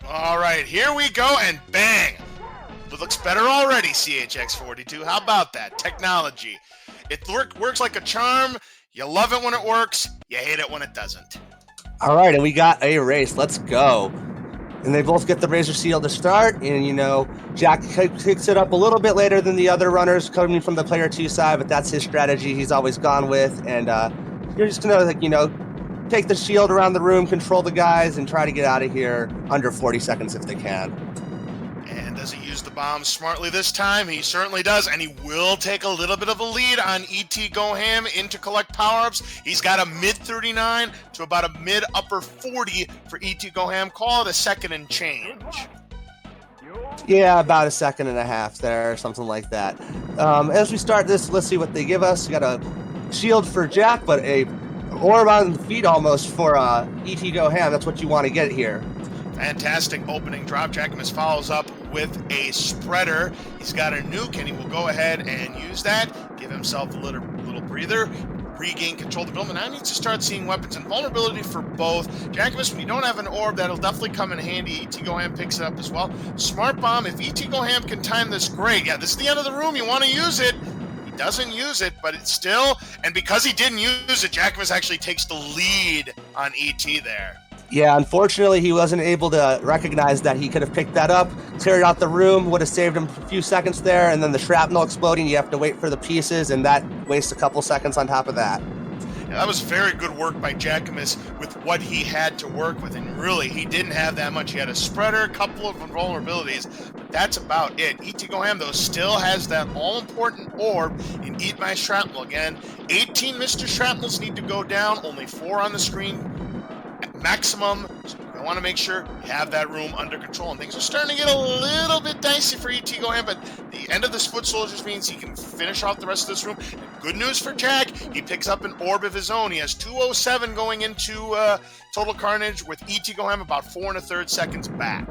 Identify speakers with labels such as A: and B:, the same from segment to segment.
A: All right, here we go, and bang! It looks better already, CHX42. How about that? Technology. It works like a charm. You love it when it works. You hate it when it doesn't.
B: All right, and we got a race. Let's go. And they both get the Razor Shield to start, and Jack kicks it up a little bit later than the other runners coming from the player 2 side, but that's his strategy he's always gone with. And you're just gonna take the shield around the room, control the guys, and try to get out of here under 40 seconds if they can.
A: And does he use the bomb smartly this time? He certainly does, and he will take a little bit of a lead on ETgoHAM into collect power-ups. He's got a mid-39 to about a mid-upper 40 for ETgoHAM. Call it a second and change.
B: Yeah, about a second and a half there, something like that. As we start this, let's see what they give us. We got a shield for Jack, but a orb on the feet almost for ETgoHAM. That's what you want to get here.
A: Fantastic opening drop. Jackimus follows up with a spreader. He's got a nuke, and he will go ahead and use that. Give himself a little breather. Regain control of the building. Now needs to start seeing weapons and vulnerability for both. Jackimus, when you don't have an orb, that'll definitely come in handy. ETgoHAM picks it up as well. Smart bomb. If ETgoHAM can time this, great. Yeah, this is the end of the room. You want to use it. He doesn't use it, but it's still, and because he didn't use it, Jackimus actually takes the lead on ET there.
B: Yeah, unfortunately, he wasn't able to recognize that he could have picked that up, cleared out the room, would have saved him a few seconds there, and then the shrapnel exploding, you have to wait for the pieces, and that wastes a couple seconds on top of that.
A: Yeah, that was very good work by Jackimus with what he had to work with, and really, he didn't have that much. He had a spreader, a couple of vulnerabilities, but that's about it. ETgoHAM, though, still has that all-important orb in Eat My Shrapnel. Again, 18 Mr. Shrapnels need to go down, only 4 on the screen maximum, so I want to make sure you have that room under control, and things are starting to get a little bit dicey for ETgoHAM, but the end of this foot soldiers means he can finish off the rest of this room. And good news for Jack, he picks up an orb of his own. He has 207 going into Total Carnage with ETgoHAM about 4 1/3 seconds back.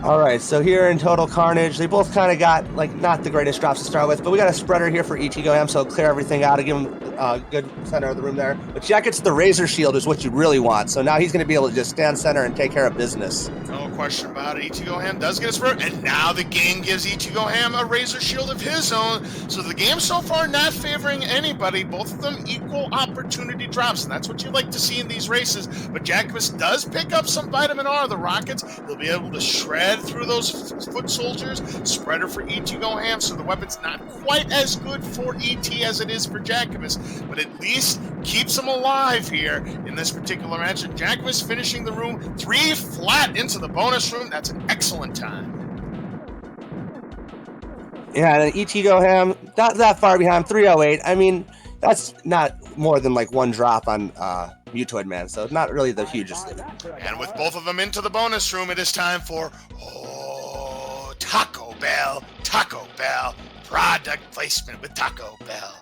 B: All right, so here in Total Carnage, they both kind of got, not the greatest drops to start with, but we got a spreader here for ETgoHAM, so clear everything out and give him a good center of the room there. But Jack gets the Razor Shield is what you really want, so now he's going to be able to just stand center and take care of business.
A: No question about it. ETgoHAM does get a spreader, and now the game gives ETgoHAM a Razor Shield of his own, so the game so far not favoring anybody, both of them equal opportunity drops, and that's what you like to see in these races. But Jackimus does pick up some vitamin R, the Rockets. He'll be able to shred through those foot soldiers. Spreader for ETgoHAM, so the weapon's not quite as good for ET as it is for Jackimus, but at least keeps him alive here in this particular match. And Jackimus finishing the room 3 flat into the bonus room. That's an excellent time.
B: Yeah, and ETgoHAM, not that far behind, 308. I mean, that's not more than one drop on Mutoid Man, so not really the hugest lead.
A: And with both of them into the bonus room, it is time for Taco Bell, product placement with Taco Bell.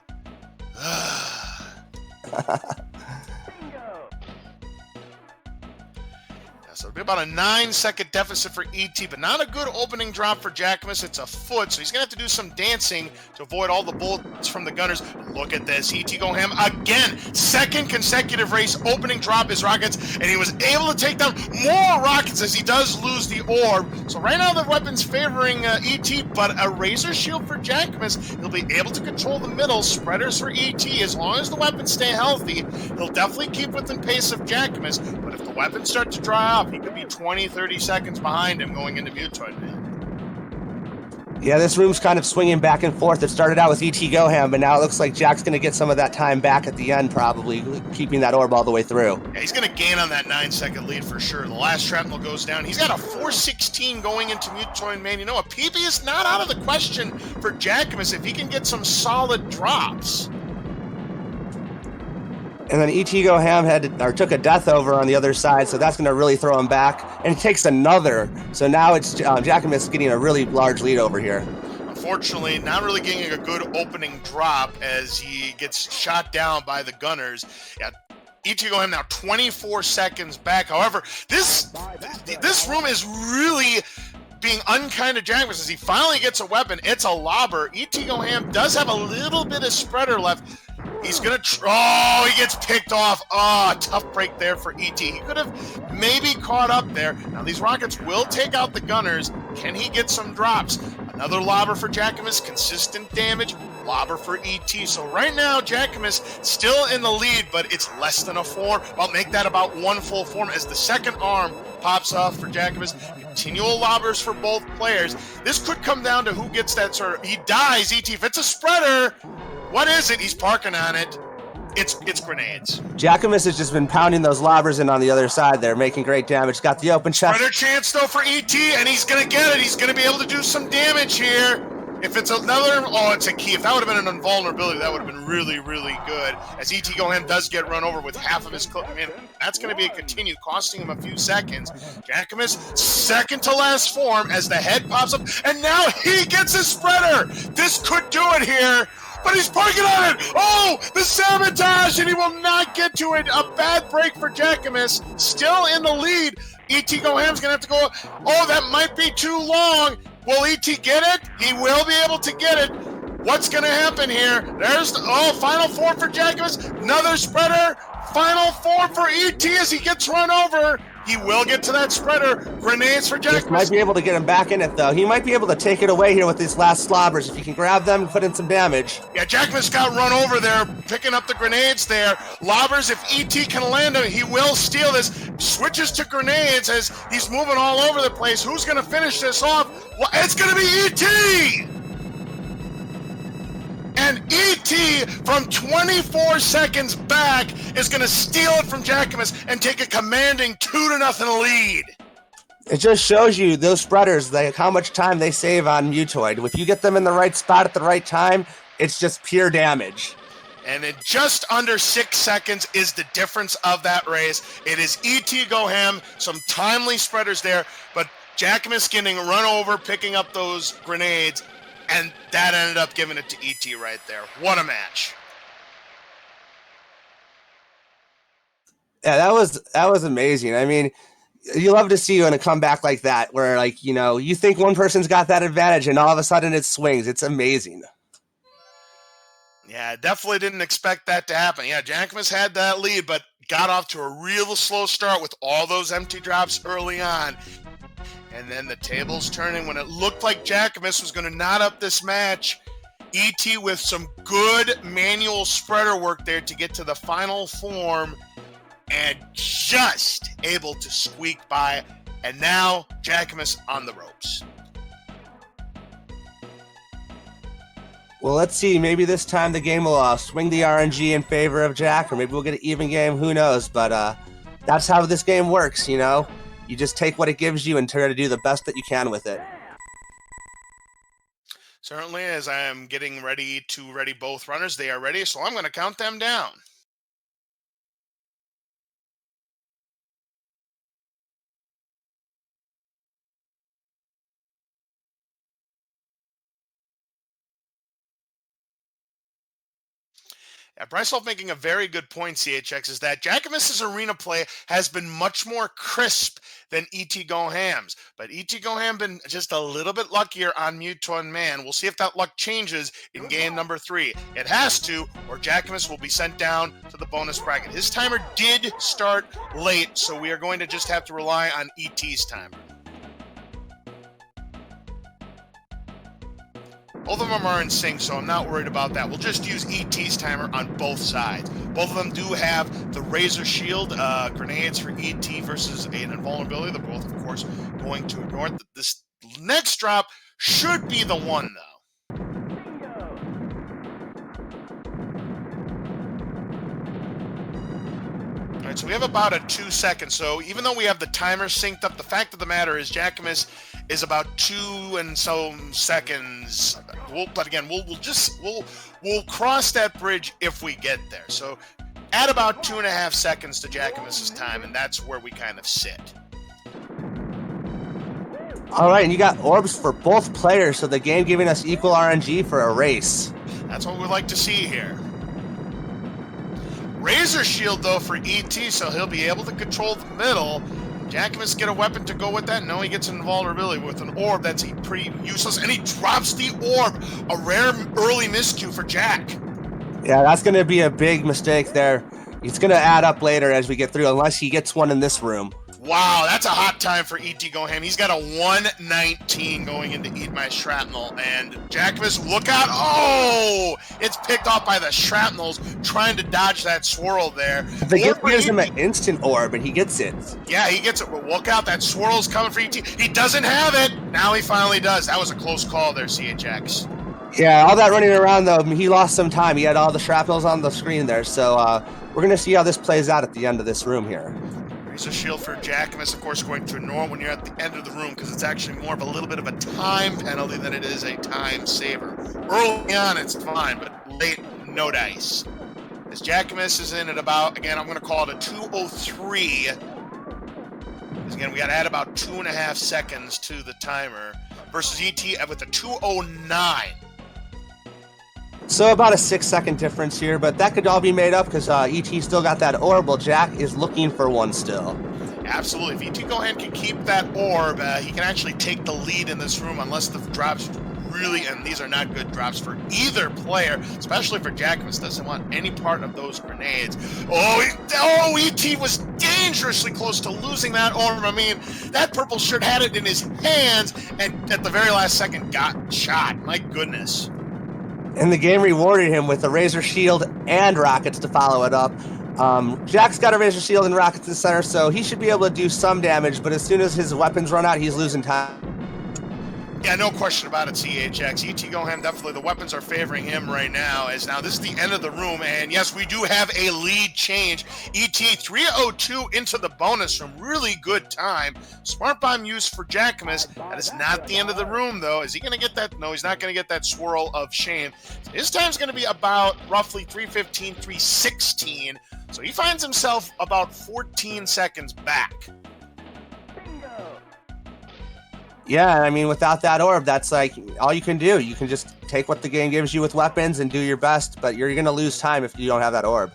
A: So it'll be about a 9-second deficit for ET, but not a good opening drop for Jackimus. It's a foot, so he's going to have to do some dancing to avoid all the bullets from the gunners. Look at this. ETgoHAM again. Second consecutive race. Opening drop is Rockets, and he was able to take down more Rockets as he does lose the orb. So right now the weapon's favoring ET, but a Razor Shield for Jackimus. He'll be able to control the middle. Spreaders for ET. As long as the weapons stay healthy, he'll definitely keep within pace of Jackimus, but if the weapons start to dry off, he could be 20, 30 seconds behind him going into Mutoid Man.
B: Yeah, this room's kind of swinging back and forth. It started out with ETgoHAM, but now it looks like Jack's going to get some of that time back at the end, probably, keeping that orb all the way through.
A: Yeah, he's going to gain on that 9-second lead for sure. The last shrapnel goes down. He's got a 4:16 going into Mutoid Man. You know, a PB is not out of the question for Jackimus if he can get some solid drops.
B: And then ETgoHAM took a death over on the other side, so that's going to really throw him back. And he takes another, so now it's Jackimus getting a really large lead over here.
A: Unfortunately, not really getting a good opening drop as he gets shot down by the gunners. Yeah, ETgoHAM now 24 seconds back. However, this room is really being unkind to Jackimus as he finally gets a weapon. It's a lobber. ETgoHAM does have a little bit of spreader left. He's going to... Oh, he gets picked off. Oh, tough break there for ET. He could have maybe caught up there. Now, these rockets will take out the gunners. Can he get some drops? Another lobber for Jackimus. Consistent damage. Lobber for ET. So right now, Jackimus still in the lead, but it's less than a 4. I'll make that about 1 full form as the second arm pops off for Jackimus. Continual lobbers for both players. This could come down to who gets that sort of... He dies, ET. If it's a spreader, what is it? He's parking on it. It's grenades.
B: Jackimus has just been pounding those lobbers in on the other side there, making great damage. Got the open chest.
A: Spreader chance, though, for ET, and he's going to get it. He's going to be able to do some damage here. If it's another... Oh, it's a key. If that would have been an invulnerability, that would have been really, really good. As ETgoHAM does get run over with half of his clip. Man, that's going to be a continue, costing him a few seconds. Jackimus, second to last form as the head pops up, and now he gets his spreader. This could do it here. But he's parking on it! Oh, the sabotage, and he will not get to it. A bad break for Jackimus, still in the lead. ETgoHAM's gonna have to go, oh, that might be too long. Will ET get it? He will be able to get it. What's gonna happen here? There's the, final 4 for Jackimus, another spreader. Final 4 for ET as he gets run over. He will get to that spreader. Grenades for Jackimus.
B: Might be able to get him back in it, though. He might be able to take it away here with these last slobbers. If you can grab them and put in some damage.
A: Yeah, Jackimus got run over there, picking up the grenades there. Lobbers, if ET can land him, he will steal this. Switches to grenades as he's moving all over the place. Who's going to finish this off? Well, it's going to be ET! And ET, from 24 seconds back, is going to steal it from Jackimus and take a commanding 2-0 lead.
B: It just shows you those spreaders, like how much time they save on Mutoid. If you get them in the right spot at the right time, it's just pure damage.
A: And in just under 6 seconds is the difference of that race. It is ETgoHAM, some timely spreaders there, but Jackimus getting run over, picking up those grenades, and that ended up giving it to ET right there. What a match.
B: Yeah, that was amazing. I mean, you love to see when a comeback like that, where, like, you know, you think one person's got that advantage and all of a sudden it swings. It's amazing.
A: Yeah, definitely didn't expect that to happen. Yeah, Jackimus had that lead, but got off to a real slow start with all those empty drops early on. And then the tables turning when it looked like Jackimus was going to knot up this match. ET with some good manual spreader work there to get to the final form and just able to squeak by. And now Jackimus on the ropes.
B: Well, let's see. Maybe this time the game will swing the RNG in favor of Jack, or maybe we'll get an even game. Who knows? But that's how this game works, you know? You just take what it gives you and try to do the best that you can with it.
A: Certainly, as I am getting ready to ready both runners, they are ready, so I'm going to count them down. Yeah, Bryce making a very good point, CHX, is that Jackimus's arena play has been much more crisp than ETgoHAM's. But ETgoHAM been just a little bit luckier on Mutoid Man. We'll see if that luck changes in game number 3. It has to, or Jackimus will be sent down to the bonus bracket. His timer did start late, so we are going to just have to rely on ET's timer. Both of them are in sync, so I'm not worried about that. We'll just use ET's timer on both sides. Both of them do have the Razor Shield, grenades for ET versus an invulnerability. They're both, of course, going to ignore it. This next drop should be the one, though. All right, so we have about a 2 seconds. So even though we have the timer synced up, the fact of the matter is Jackimus is about 2 and some seconds. But again, we'll cross that bridge if we get there. So add about 2.5 seconds to Jackimus's time, and that's where we kind of sit.
B: All right, and you got orbs for both players, so the game giving us equal RNG for a race.
A: That's what we like to see here. Razor Shield, though, for ET, so he'll be able to control the middle. Jackimus get a weapon to go with that? No, he gets an invulnerability with an orb. That's pretty useless, and he drops the orb. A rare early miscue for Jack.
B: Yeah, that's going to be a big mistake there. It's going to add up later as we get through, unless he gets one in this room.
A: Wow, that's a hot time for ETgoHAM. He's got a 119 going into Eat My Shrapnel. And Jackimus, look out. Oh, it's picked off by the shrapnels trying to dodge that swirl there.
B: They gives him an instant orb, and he gets it.
A: Yeah, he gets it. But look out, that swirl's coming for ET. He doesn't have it. Now he finally does. That was a close call there, CHX.
B: Yeah, all that running around, though, he lost some time. He had all the shrapnels on the screen there. So we're going to see how this plays out at the end of this room here.
A: Here's a shield for Jackimus, of course, going to ignore when you're at the end of the room because it's actually more of a little bit of a time penalty than it is a time saver. Early on, it's fine, but late, no dice. As Jackimus is in at about, again, I'm going to call it a 2:03. Because again, we got to add about 2.5 seconds to the timer versus ET with a 2:09.
B: So about a 6-second difference here, but that could all be made up because ET still got that orb, while Jack is looking for one still.
A: Absolutely. If ETgoHAM can keep that orb, he can actually take the lead in this room unless the drops really, and these are not good drops for either player, especially for Jackimus, doesn't want any part of those grenades. Oh, ET was dangerously close to losing that orb. I mean, that purple shirt had it in his hands and at the very last second got shot. My goodness.
B: And the game rewarded him with a Razor Shield and Rockets to follow it up. Jack's got a Razor Shield and Rockets in the center, so he should be able to do some damage, but as soon as his weapons run out, he's losing time.
A: Yeah, no question about it, CHX. ETgoHAM, definitely the weapons are favoring him right now, as now this is the end of the room, and yes, we do have a lead change. ET 3:02 into the bonus room. Really good time. Smart Bomb used for Jackimus. That is not the end of the room, though. Is he going to get that? No, he's not going to get that swirl of shame. His time's going to be about roughly 3:15, 3:16, so he finds himself about 14 seconds back.
B: Yeah, I mean, without that orb, that's like all you can do. You can just take what the game gives you with weapons and do your best, but you're going to lose time if you don't have that orb.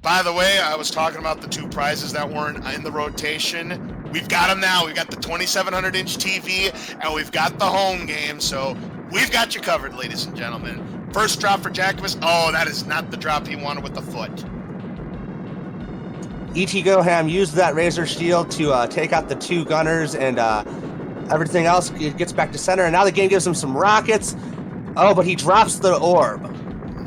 A: By the way, I was talking about the two prizes that weren't in the rotation. We've got them now. We've got the 2,700-inch TV, and we've got the home game, so we've got you covered, ladies and gentlemen. First drop for Jackimus. Oh, that is not the drop he wanted with the foot.
B: ETgoHAM used that Razor Shield to take out the two gunners, and everything else gets back to center, and now the game gives him some rockets. Oh, but he drops the orb.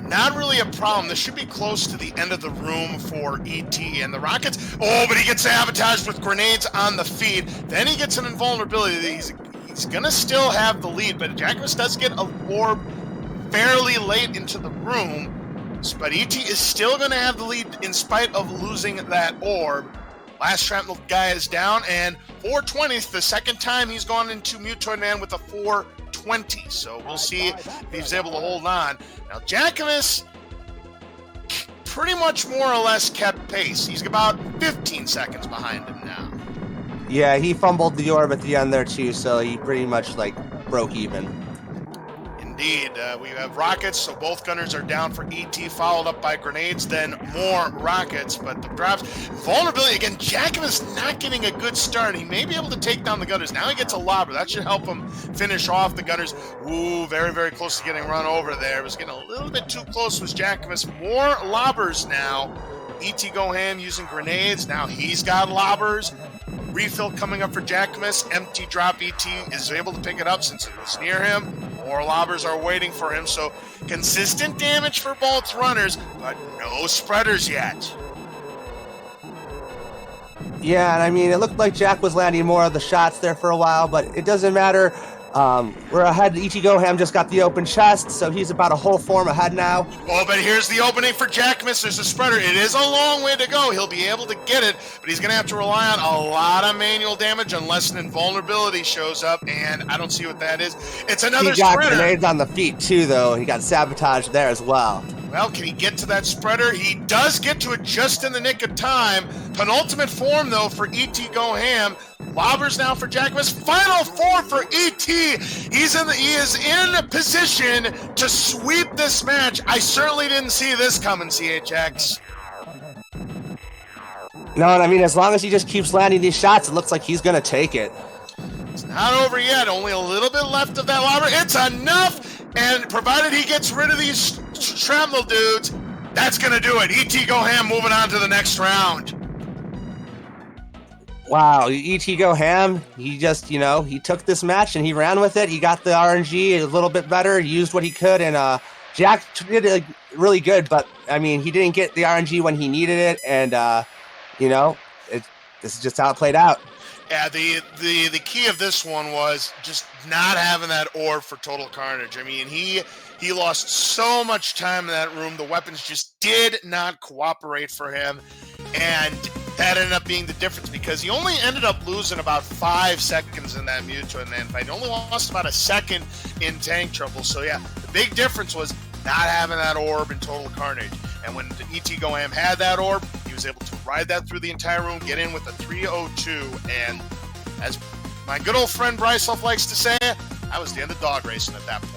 A: Not really a problem. This should be close to the end of the room for ET and the rockets. Oh, but he gets sabotaged with grenades on the feet. Then he gets an invulnerability. He's going to still have the lead, but Jackimus does get a orb fairly late into the room. But ET is still going to have the lead in spite of losing that orb. Last shrapnel guy is down, and 420, the second time he's gone into Mutoid Man with a 420. So we'll see if he's able to hold on. Now, Jackimus pretty much more or less kept pace. He's about 15 seconds behind him now.
B: Yeah, he fumbled the orb at the end there, too, so he pretty much, broke even.
A: Indeed. We have rockets, so both gunners are down for ET, followed up by grenades, then more rockets, but the drops. Vulnerability, again, Jackimus not getting a good start. He may be able to take down the gunners. Now he gets a lobber. That should help him finish off the gunners. Ooh, very, very close to getting run over there. It was getting a little bit too close with Jackimus. More lobbers now. ETgoHAM using grenades. Now he's got lobbers. Refill coming up for Jackimus. Empty drop. ET is able to pick it up since it was near him. More lobbers are waiting for him, so consistent damage for both runners, but no spreaders yet.
B: Yeah, and I mean, it looked like Jack was landing more of the shots there for a while, but it doesn't matter. We're ahead. ETgoHAM just got the open chest, so he's about a whole form ahead now.
A: Oh, but here's the opening for Jackimus. There's a spreader. It is a long way to go. He'll be able to get it, but he's going to have to rely on a lot of manual damage unless an invulnerability shows up, and I don't see what that is. It's another spreader.
B: He got grenades on the feet, too, though. He got sabotaged there as well.
A: Well, can he get to that spreader? He does get to it just in the nick of time. Penultimate form, though, for ETgoHAM. Lobbers now for Jackimus. Final four for ET. He is in position to sweep this match. I certainly didn't see this coming, CHX.
B: No, and I mean, as long as he just keeps landing these shots, it looks like he's going to take it.
A: It's not over yet. Only a little bit left of that lobber. It's enough. And provided he gets rid of these shrapnel dudes, That's going to do it. ETgoHAM moving on to the next round.
B: Wow, ETgoHAM, he just, he took this match and he ran with it. He got the RNG a little bit better, used what he could, and Jack did really good, but, I mean, he didn't get the RNG when he needed it, and, this is just how it played out.
A: Yeah, the key of this one was just not having that orb for total carnage. I mean, he lost so much time in that room. The weapons just did not cooperate for him, and that ended up being the difference because he only ended up losing about 5 seconds in that Mewtwo in the end fight. He only lost about a second in tank trouble. So yeah, the big difference was not having that orb in total carnage. And when ETgoHAM had that orb, he was able to ride that through the entire room, get in with a 302, and as my good old friend Bryce likes to say, I was the end of dog racing at that point.